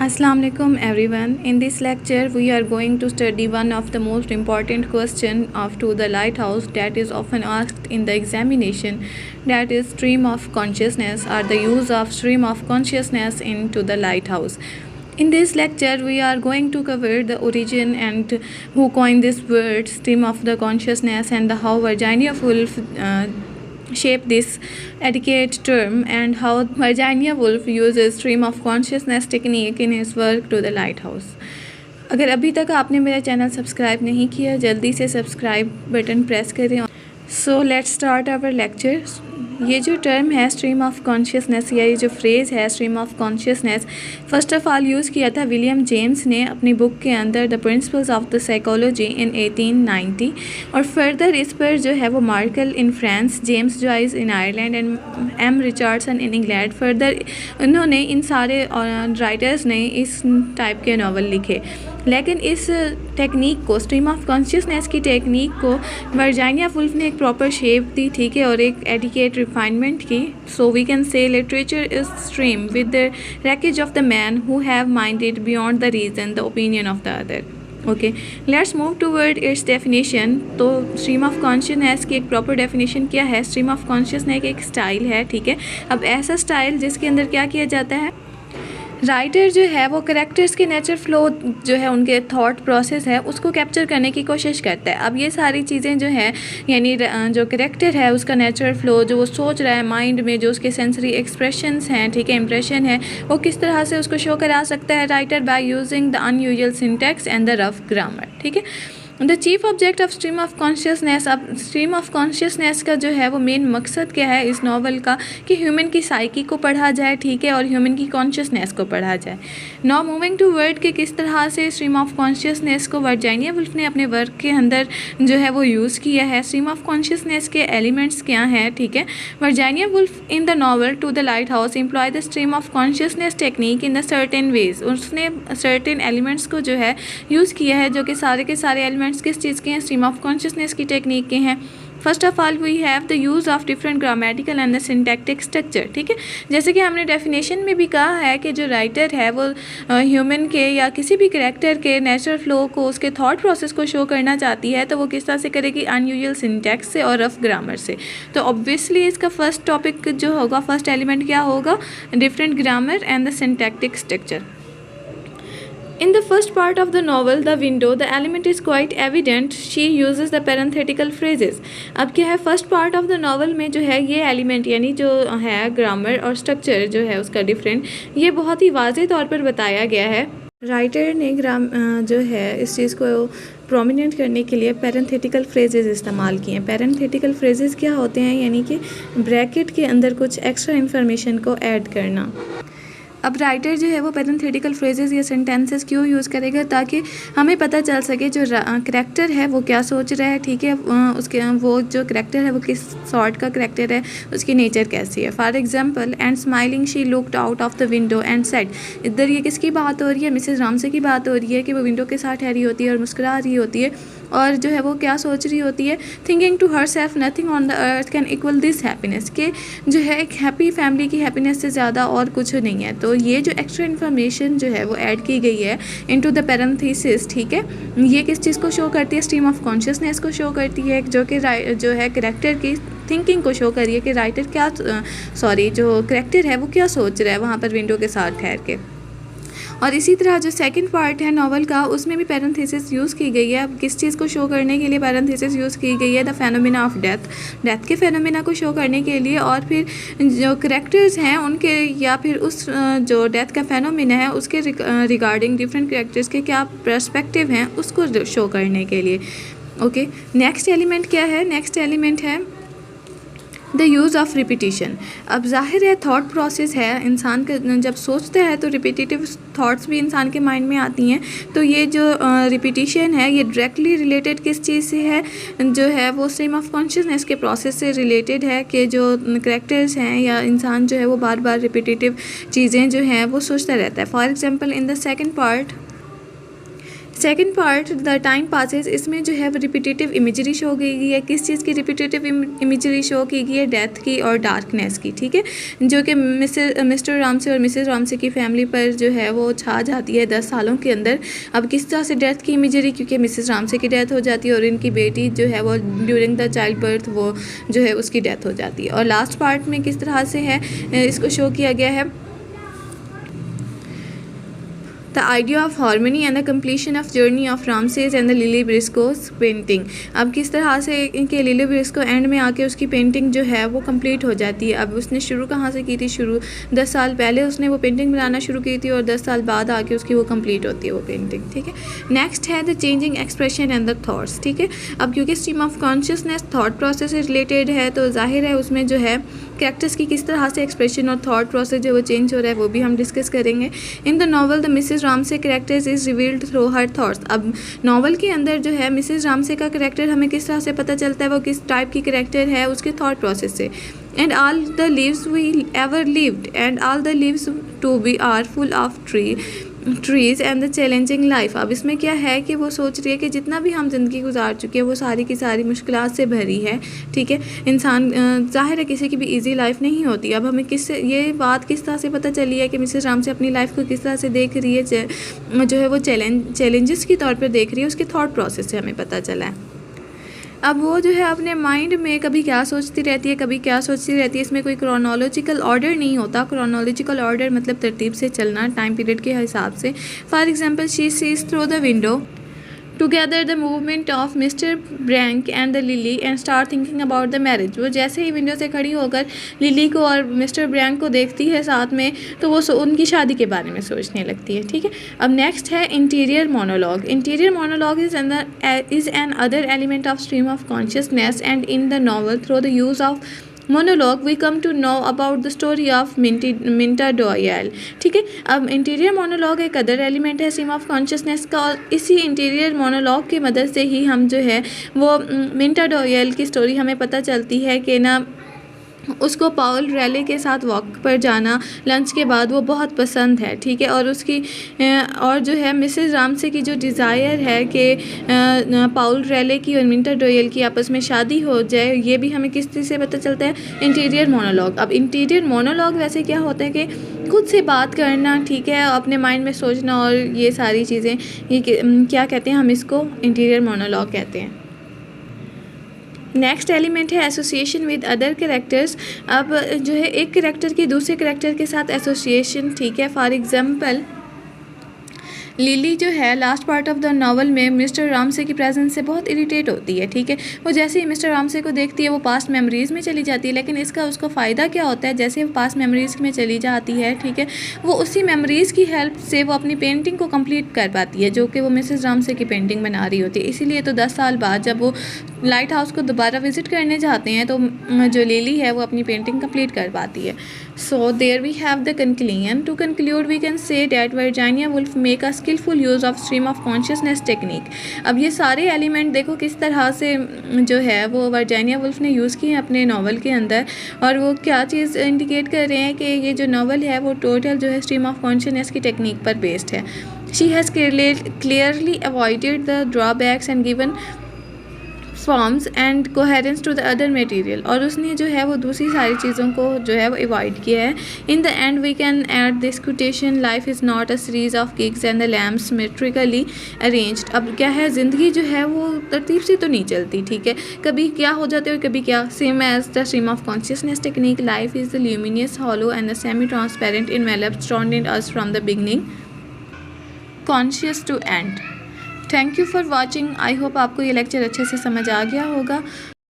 Assalamu alaikum everyone. In this lecture we are going to study one of the most important question of to the lighthouse that is often asked in the examination, that is stream of consciousness or the use of stream of consciousness into the lighthouse. In this lecture we are going to cover the origin and who coined this word stream of the consciousness and how Virginia Woolf shape this etiquette term and how Virginia Woolf uses stream of consciousness technique in his work to the lighthouse. अगर अभी तक आपने मेरा channel subscribe नहीं किया जल्दी से subscribe button press करें. So let's start our lecture. ये जो टर्म है स्ट्रीम ऑफ कॉन्शियसनेस या ये जो फ्रेज़ है stream of consciousness first of all use किया था विलियम जेम्स ने अपनी बुक के अंदर the principles of the psychology in 1890 और फर्दर इस पर जो है वो Marcel in France, James Joyce in Ireland and M Richardson in England further उन्होंने इन सारे राइटर्स ने इस टाइप के नावल लिखे. लेकिन इस टेक्निक को स्ट्रीम ऑफ कॉन्शियसनेस की टेक्निक को वर्जीनिया वुल्फ ने एक प्रॉपर शेप दी, ठीक है, और एक एडिकेट रिफाइनमेंट की. So we can say literature is stream with the wreckage of the man who have minded beyond the reason the opinion of the other. Okay, let's move toward its definition. तो stream of consciousness की एक proper definition क्या है? Stream of consciousness एक style है, ठीक है. अब ऐसा स्टाइल जिसके अंदर क्या किया जाता है, राइटर जो है वो करेक्टर्स के नेचर फ्लो जो है उनके थॉट प्रोसेस है उसको कैप्चर करने की कोशिश करता है. अब ये सारी चीज़ें जो हैं यानी जो करेक्टर है उसका नेचुरल फ्लो जो वो सोच रहा है माइंड में, जो उसके सेंसरी एक्सप्रेशंस हैं, ठीक है, इंप्रेशन है, वो किस तरह से उसको शो करा सकता है writer by using the unusual syntax and the rough grammar, ठीक है. The chief object of stream of consciousness. अब स्ट्रीम ऑफ कॉन्शियसनेस का जो है वो मेन मकसद क्या है इस नावल का कि ह्यूमन की साइकी को पढ़ा जाए, ठीक है, और ह्यूमन की कॉन्शियसनेस को पढ़ा जाए. नाउ मूविंग टू वर्ड कि किस तरह से स्ट्रीम ऑफ कॉन्शियसनेस को वर्जीनिया वुल्फ ने अपने वर्क के अंदर जो है वो यूज़ किया है. स्ट्रीम ऑफ कॉन्शियसनेस के एलिमेंट्स क्या हैं, ठीक है. Virginia Woolf in the novel to the lighthouse employ the stream of consciousness technique in the certain ways. उसने सर्टेन एलिमेंट्स को जो है यूज़ किया है जो कि सारे के सारे एलिमेंट्स किस चीज़ के हैं, स्ट्रीम ऑफ कॉन्शियसनेस की टेक्निक के हैं. First of all we have the use of different grammatical and the syntactic structure, ठीक है. जैसे कि हमने डेफिनेशन में भी कहा है कि जो राइटर है वो ह्यूमन के या किसी भी कैरेक्टर के नेचुरल फ्लो को, उसके थॉट प्रोसेस को शो करना चाहती है तो वो किस तरह से करेगी, अनयूजुअल सिंटैक्स से और रफ ग्रामर से. तो ऑब्वियसली इसका फर्स्ट टॉपिक जो होगा, फर्स्ट एलिमेंट क्या होगा, different grammar and the syntactic structure. In the first part of the novel, The Window, the element is quite evident. She uses the parenthetical phrases. अब क्या है, first part of the novel में जो है ये element यानी जो है ग्रामर और स्ट्रक्चर जो है उसका डिफरेंट, ये बहुत ही वाज़ेह तौर पर बताया गया है. राइटर ने जो है इस चीज़ को प्रोमिनेंट करने के लिए पैरेंथेटिकल फ्रेजेस इस्तेमाल किए हैं. पैरेंथेटिकल फ्रेजेस क्या होते हैं, यानी कि ब्रैकेट के अंदर कुछ एक्स्ट्रा इन्फॉर्मेशन को ऐड करना. अब राइटर जो है वो पैरेंथेटिकल फ्रेजेस या सेंटेंसेस क्यों यूज़ करेगा, ताकि हमें पता चल सके जो करैक्टर है वो क्या सोच रहा है, ठीक है, उसके वो जो करैक्टर है वो किस सॉर्ट का करैक्टर है, उसकी नेचर कैसी है. For example, and smiling she looked out of the window and said. इधर ये किसकी बात हो रही है, मिसेस रामसे की बात हो रही है कि वो विंडो के साथ ठहरी होती है और मुस्कुरा रही होती है और जो है वो क्या सोच रही होती है, thinking to herself nothing on the earth can equal this happiness, के जो है एक हैप्पी फैमिली की हैप्पीनेस से ज़्यादा और कुछ नहीं है. तो ये जो एक्स्ट्रा इन्फॉर्मेशन जो है वो ऐड की गई है इनटू द पैरेंथेसिस, ठीक है, ये किस चीज़ को शो करती है, स्ट्रीम ऑफ कॉन्शियसनेस को शो करती है, जो कि जो है करैक्टर की थिंकिंग को शो कर रही है कि राइटर क्या जो करैक्टर है वो क्या सोच रहा है वहाँ पर विंडो के साथ ठहर के. और इसी तरह जो सेकंड पार्ट है नावल का उसमें भी पैरेंथेसिस यूज़ की गई है. अब किस चीज़ को शो करने के लिए पैरेंथेसिस यूज़ की गई है, the phenomena of death, death के फेनोमेना को शो करने के लिए, और फिर जो करैक्टर्स हैं उनके या फिर उस जो डेथ का फेनोमेना है उसके रिगार्डिंग डिफरेंट करैक्टर्स के क्या पर्सपेक्टिव हैं उसको शो करने के लिए. ओके, नेक्स्ट एलिमेंट क्या है, नेक्स्ट एलिमेंट है द यूज़ ऑफ रिपीटिशन. अब जाहिर है थॉट प्रोसेस है, इंसान का जब सोचता है तो रिपीटेटिव थॉट्स भी इंसान के माइंड में आती हैं. तो ये जो रिपीटिशन है ये डायरेक्टली रिलेटेड किस चीज़ से है, जो है वो स्ट्रीम ऑफ कॉन्शियसनेस के प्रोसेस से रिलेटेड है कि जो करैक्टर्स हैं या इंसान जो है वो बार बार रिपीटेटिव चीज़ें जो हैं वो सोचता रहता है. For example, in the second part second part the time passes, इसमें जो है वो रिपीटेटिव इमेजरी शो की गई है। किस चीज़ की रिपीटेटिव इमेजरी शो की गई है? डेथ की और डार्कनेस की, ठीक है, जो कि मिस्टर रामसे और मिसेस रामसे की फैमिली पर जो है वो छा जाती है 10 सालों के अंदर। अब किस तरह से डेथ की इमेजरी, क्योंकि मिसेस रामसे की डेथ हो जाती है और इनकी बेटी जो है वो ड्यूरिंग द चाइल्ड बर्थ वो जो है उसकी डेथ हो जाती है। और लास्ट पार्ट में किस तरह से है इसको शो किया गया है, the idea of harmony and the completion of journey of Ramses and the Lily Briscoe's painting. अब किस तरह से इनके लिली ब्रिस्को एंड में आके उसकी पेंटिंग जो है वो कंप्लीट हो जाती है। अब उसने शुरू कहाँ से की थी? शुरू 10 साल पहले उसने वो पेंटिंग बनाना शुरू की थी और 10 साल बाद आके उसकी वो कंप्लीट होती है वो पेंटिंग, ठीक है। नेक्स्ट है the changing expression and the thoughts, ठीक है। अब क्योंकि stream of consciousness thought process से रिलेटेड है तो जाहिर है उसमें जो है कैरेक्टर्स की किस तरह से एक्सप्रेशन और थॉट प्रोसेस जो वो चेंज हो रहा है वो भी हम डिस्कस करेंगे। इन the novel the Mrs Ramsay characters is revealed through her thoughts. अब नॉवल के अंदर जो है मिसेस रामसे का कैरेक्टर हमें किस तरह से पता चलता है वो किस टाइप की कैरेक्टर है उसके थॉट प्रोसेस से। And all the lives we ever lived and all the lives to be are full of trees and the challenging life. अब इसमें क्या है कि वो सोच रही है कि जितना भी हम ज़िंदगी गुजार चुके हैं वो सारी की सारी मुश्किलात से भरी है, ठीक है। इंसान ज़ाहिर है किसी की भी इजी लाइफ नहीं होती। अब हमें ये बात किस तरह से पता चली है कि मिसेस राम से अपनी लाइफ को किस तरह से देख रही है, जो है वो चैलेंजेस के तौर पर देख रही है, उसके थॉट प्रोसेस से हमें पता चला है। अब वो जो है अपने माइंड में कभी क्या सोचती रहती है, कभी क्या सोचती रहती है। इसमें कोई क्रोनोलॉजिकल ऑर्डर नहीं होता। क्रोनोलॉजिकल ऑर्डर मतलब तरतीब से चलना टाइम पीरियड के हिसाब से। For example she sees through the window together the movement of mister Bankes and the Lily and start thinking about the marriage. वो जैसे ही विंडो से खड़ी होकर लिली को और मिस्टर ब्रैंक को देखती है साथ में तो वो उनकी शादी के बारे में सोचने लगती है, ठीक है। अब नेक्स्ट है interior monologue. Interior monologue is an other element of stream of consciousness and in the novel through the use of monologue we come to know about the story of Minta Doyle, ठीक है। अब interior monologue एक other element है stream of consciousness का और इसी interior monologue की मदद से ही हम जो है वो मिंटा डॉयल की स्टोरी हमें पता चलती है कि ना उसको पाउल रेले के साथ वॉक पर जाना लंच के बाद वो बहुत पसंद है, ठीक है। और उसकी और जो है मिसेस रामसे की जो डिज़ायर है कि पाउल रेले की और मिंटा डॉयल की आपस में शादी हो जाए, ये भी हमें किस चीज़ से पता चलता है? Interior monologue. अब इंटीरियर मोनोलॉग वैसे क्या होता है कि खुद से बात करना, ठीक है, अपने माइंड में सोचना और ये सारी चीज़ें, ये क्या कहते हैं, हम इसको इंटीरियर मोनोलॉग कहते हैं। नेक्स्ट एलिमेंट है एसोसिएशन विद अदर कैरेक्टर्स। अब जो है एक कैरेक्टर की दूसरे कैरेक्टर के साथ एसोसिएशन, ठीक है। फॉर एग्जांपल लिली जो है last part of the novel में मिस्टर रामसे की प्रेजेंस से बहुत इरिटेट होती है, ठीक है। वो जैसे ही मिस्टर रामसे को देखती है वो पास्ट मेमोरीज़ में चली जाती है, लेकिन इसका उसको फ़ायदा क्या होता है? जैसे वो पास्ट मेमोरीज़ में चली जाती है, ठीक है, वो उसी मेमोरीज़ की हेल्प से वो अपनी पेंटिंग को कंप्लीट कर पाती है जो कि वो मिसेस रामसे की पेंटिंग बना रही होती है। इसीलिए तो 10 साल बाद जब वो लाइट हाउस को दोबारा विज़िट करने जाते हैं तो जो लिली है वो अपनी पेंटिंग कंप्लीट कर पाती है। So there we have the conclusion. To conclude we can say that Virginia Woolf make a skillful use of stream of consciousness technique. अब ये सारे एलिमेंट देखो किस तरह से जो है वो वर्जीनिया वुल्फ ने यूज़ किए हैं अपने नावल के अंदर, और वो क्या चीज़ इंडिकेट कर रहे हैं कि ये जो नावल है वो टोटल जो है स्ट्रीम ऑफ कॉन्शियसनेस की टेक्निक पर बेस्ड है। She has clearly avoided the drawbacks and given forms and coherence to the other material. और उसने जो है वो दूसरी सारी चीज़ों को जो है वो अवॉइड किया है। In the end we can add this quotation, life is not a series of cakes and the lamps symmetrically arranged. अब क्या है, ज़िंदगी जो है वो तरतीब से तो नहीं चलती, ठीक है, कभी क्या हो जाते हैं और कभी क्या। Same as the stream of consciousness technique, life is the luminous halo and the semi transparent enveloped surrounding us from the beginning conscious to end। Thank you for watching. I hope आपको ये lecture अच्छे से समझ आ गया होगा।